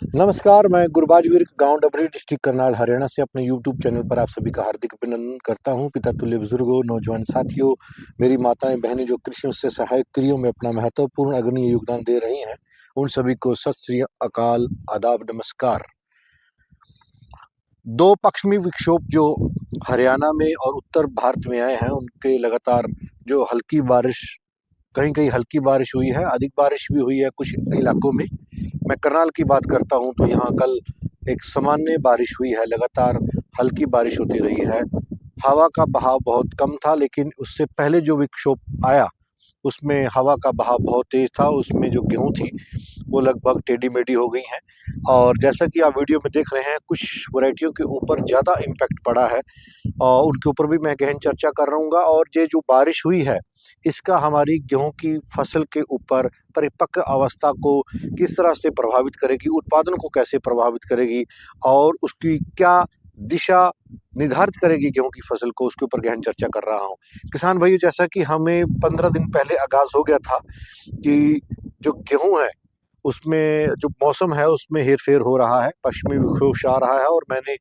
नमस्कार, मैं गुरबाज वीर गांव डबरी डिस्ट्रिक्ट करनाल हरियाणा से अपने यूट्यूब चैनल पर आप सभी का हार्दिक अभिनंदन करता हूं। पिता तुल्य बुजुर्गों, नौजवान साथियों, मेरी माताएं बहनें जो कृषि से सहायक क्रियों में अपना महत्वपूर्ण अग्रणी योगदान दे रही हैं, उन सभी को सत श्री अकाल, आदाब, नमस्कार। दो पश्चिमी विक्षोभ जो हरियाणा में और उत्तर भारत में आए हैं, उनके लगातार जो हल्की बारिश, कहीं कहीं हल्की बारिश हुई है, अधिक बारिश भी हुई है कुछ इलाकों में। मैं करनाल की बात करता हूं तो यहाँ कल एक सामान्य बारिश हुई है, लगातार हल्की बारिश होती रही है। हवा का बहाव बहुत कम था, लेकिन उससे पहले जो विक्षोभ आया उसमें हवा का बहाव बहुत तेज था। उसमें जो गेहूं थी वो लगभग टेढ़ी मेढ़ी हो गई हैं, और जैसा कि आप वीडियो में देख रहे हैं, कुछ वैरायटियों के ऊपर ज़्यादा इम्पैक्ट पड़ा है और उनके ऊपर भी मैं गहन चर्चा कर रहूँगा। और ये जो बारिश हुई है, इसका हमारी गेहूं की फसल के ऊपर परिपक्व अवस्था को किस तरह से प्रभावित करेगी, उत्पादन को कैसे प्रभावित करेगी और उसकी क्या दिशा निर्धारित करेगी गेहूं की फसल को, उसके ऊपर गहन चर्चा कर रहा हूं। किसान भाइयों, जैसा कि हमें 15 दिन पहले आगाज हो गया था कि जो गेहूं है उसमें जो मौसम है उसमें हेरफेर हो रहा है, पश्चिमी विक्षोभ आ रहा है, और मैंने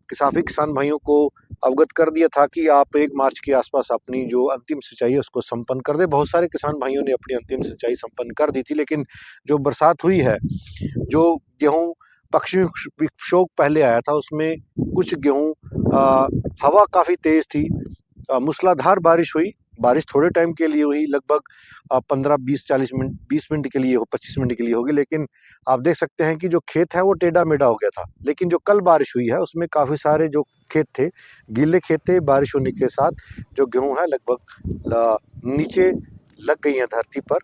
काफ़ी किसान भाइयों को अवगत कर दिया था कि आप 1 मार्च के आसपास अपनी जो अंतिम सिंचाई है उसको संपन्न कर दें। बहुत सारे किसान भाइयों ने अपनी अंतिम सिंचाई संपन्न कर दी थी, लेकिन जो बरसात हुई है, जो गेहूँ पश्चिमी विक्षोभ पहले आया था उसमें कुछ गेहूँ हवा काफ़ी तेज़ थी, मूसलाधार बारिश हुई। बारिश थोड़े टाइम के लिए हुई, लगभग 15, 20, 40 मिनट, 20 मिनट के लिए, 25 मिनट के लिए होगी, लेकिन आप देख सकते हैं कि जो खेत है वो टेढ़ा-मेढ़ा हो गया था। लेकिन जो कल बारिश हुई है उसमें काफ़ी सारे जो खेत थे, गीले खेत थे, बारिश होने के साथ जो गेहूँ है लगभग नीचे लग गई हैं धरती पर।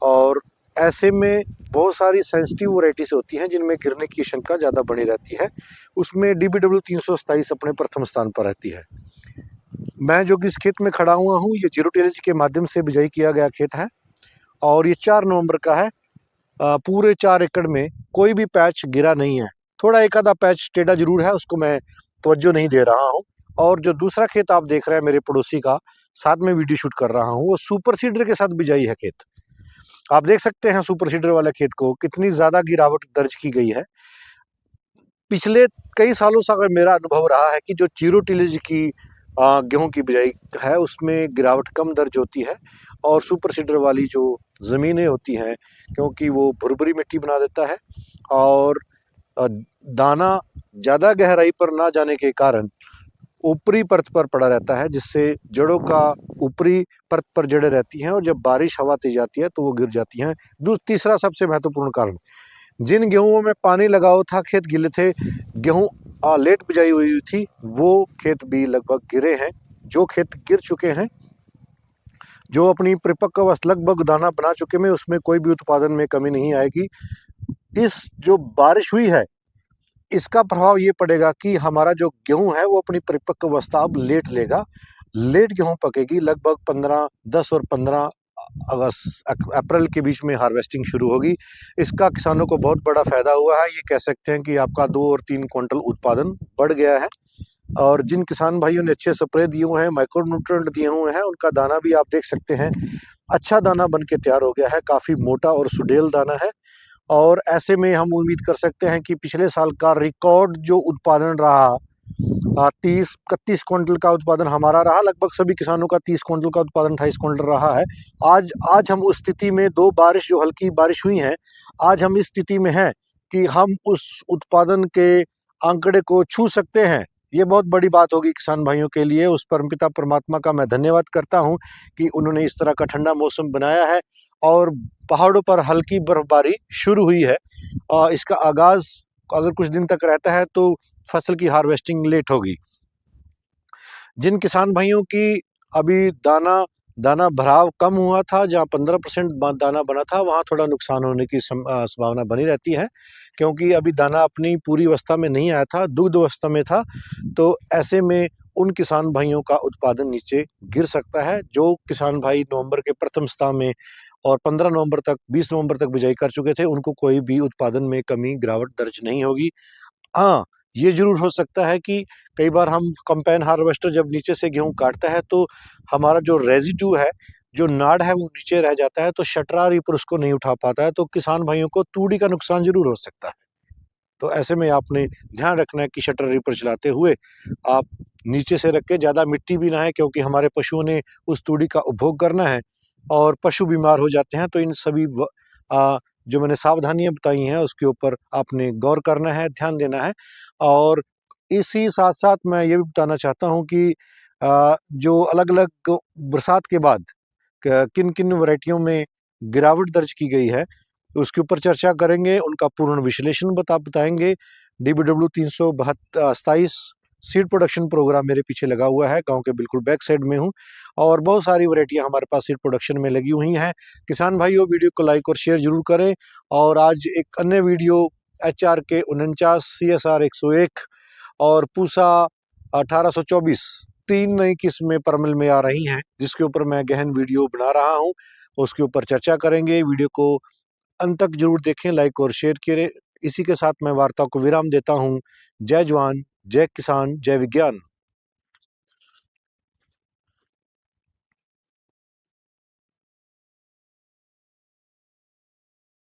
और ऐसे में बहुत सारी सेंसिटिव वैराइटीज़ होती हैं जिनमें गिरने की शंका ज़्यादा बनी रहती है। उसमें DBW 327 अपने प्रथम स्थान पर रहती है। मैं जो जिस खेत में खड़ा हुआ हूँ, ये जीरो टिलेज के माध्यम से बिजाई किया गया खेत है और ये 4 नवंबर का है। पूरे 4 एकड़ में कोई भी पैच गिरा नहीं है। थोड़ा एक आधा पैच टेढ़ा ज़रूर है, उसको मैं तवज्जो नहीं दे रहा हूँ। और जो दूसरा खेत आप देख रहे हैं मेरे पड़ोसी का, साथ में वीडियो शूट कर रहा हूँ, वो सुपर सीडर के साथ बिजाई है खेत। आप देख सकते हैं सुपर सीडर वाले खेत को कितनी ज़्यादा गिरावट दर्ज की गई है। पिछले कई सालों से अगर मेरा अनुभव रहा है कि जो जीरो टिलेज की गेहूँ की बिजाई है उसमें गिरावट कम दर्ज होती है, और सुपर सीडर वाली जो ज़मीनें होती हैं, क्योंकि वो भुरभुरी मिट्टी बना देता है और दाना ज़्यादा गहराई पर ना जाने के कारण ऊपरी परत पर पड़ा रहता है, जिससे जड़ों का ऊपरी परत पर जड़ें रहती हैं और जब बारिश हवा तेज आती है तो वो गिर जाती हैं। तीसरा सबसे महत्वपूर्ण कारण, जिन गेहूं में पानी लगा हुआ था, खेत गीले थे, गेहूं लेट बिजाई हुई थी, वो खेत भी लगभग गिरे हैं। जो खेत गिर चुके हैं, जो अपनी परिपक्व अवस्था लगभग दाना बना चुके हैं, उसमें कोई भी उत्पादन में कमी नहीं आएगी। इस जो बारिश हुई है इसका प्रभाव ये पड़ेगा कि हमारा जो गेहूं है वो अपनी परिपक्व अवस्था अब लेट लेगा, लेट गेहूं पकेगी। लगभग 10 और 15 अप्रैल के बीच में हार्वेस्टिंग शुरू होगी। इसका किसानों को बहुत बड़ा फायदा हुआ है। ये कह सकते हैं कि आपका 2 और 3 क्विंटल उत्पादन बढ़ गया है। और जिन किसान भाइयों ने अच्छे स्प्रे दिए हुए हैं, माइक्रो न्यूट्रिएंट दिए हुए हैं, उनका दाना भी आप देख सकते हैं अच्छा दाना बन के तैयार हो गया है, काफ़ी मोटा और सुडेल दाना है। और ऐसे में हम उम्मीद कर सकते हैं कि पिछले साल का रिकॉर्ड जो उत्पादन रहा, 30-31 क्विंटल का उत्पादन हमारा रहा, लगभग सभी किसानों का 30 क्विंटल का उत्पादन, 28 क्विंटल रहा है। आज आज हम उस स्थिति में, 2 बारिश जो हल्की बारिश हुई हैं, आज हम इस स्थिति में हैं कि हम उस उत्पादन के आंकड़े को छू सकते हैं। ये बहुत बड़ी बात होगी किसान भाइयों के लिए। उस परमपिता परमात्मा का मैं धन्यवाद करता हूँ कि उन्होंने इस तरह का ठंडा मौसम बनाया है और पहाड़ों पर हल्की बर्फबारी शुरू हुई है। इसका आगाज़ अगर कुछ दिन तक रहता है तो फसल की हार्वेस्टिंग लेट होगी। जिन किसान भाइयों की अभी दाना दाना भराव कम हुआ था, जहाँ 15% दाना बना था, वहाँ थोड़ा नुकसान होने की संभावना बनी रहती है, क्योंकि अभी दाना अपनी पूरी अवस्था में नहीं आया था, दुग्ध अवस्था में था। तो ऐसे में उन किसान भाइयों का उत्पादन नीचे गिर सकता है। जो किसान भाई नवंबर के प्रथम सप्ताह में और 15 नवंबर तक, 20 नवंबर तक बिजाई कर चुके थे, उनको कोई भी उत्पादन में कमी, गिरावट दर्ज नहीं होगी। हाँ, ये ज़रूर हो सकता है कि कई बार हम कंबाइन हार्वेस्टर जब नीचे से गेहूँ काटता है तो हमारा जो रेज़िड्यू है, जो नाड़ है, वो नीचे रह जाता है, तो शटरा रीपर उसको नहीं उठा पाता है, तो किसान भाइयों को तूड़ी का नुकसान ज़रूर हो सकता है। तो ऐसे में आपने ध्यान रखना है कि शटर रीपर चलाते हुए आप नीचे से रख के, ज़्यादा मिट्टी भी ना है क्योंकि हमारे पशुओं ने उस तूड़ी का उपभोग करना है और पशु बीमार हो जाते हैं। तो इन सभी जो मैंने सावधानियां बताई हैं उसके ऊपर आपने गौर करना है, ध्यान देना है। और इसी साथ साथ मैं ये भी बताना चाहता हूँ कि जो अलग अलग बरसात के बाद किन किन वैरायटियों में गिरावट दर्ज की गई है उसके ऊपर चर्चा करेंगे, उनका पूर्ण विश्लेषण बताएंगे। DBW 327 सीड प्रोडक्शन प्रोग्राम मेरे पीछे लगा हुआ है, गांव के बिल्कुल बैक साइड में हूं और बहुत सारी वैरायटियां हमारे पास सीड प्रोडक्शन में लगी हुई हैं। किसान भाइयों, वीडियो को लाइक और शेयर जरूर करें। और आज एक अन्य वीडियो HRK 49, CSR 101 और पूसा 1824 तीन नई किस्में परमल में आ रही हैं, जिसके ऊपर मैं गहन वीडियो बना रहा हूं, उसके ऊपर चर्चा करेंगे। वीडियो को अंत तक जरूर देखें, लाइक और शेयर करें। इसी के साथ मैं वार्ता को विराम देता हूं। जय जवान, जय किसान, जय विज्ञान।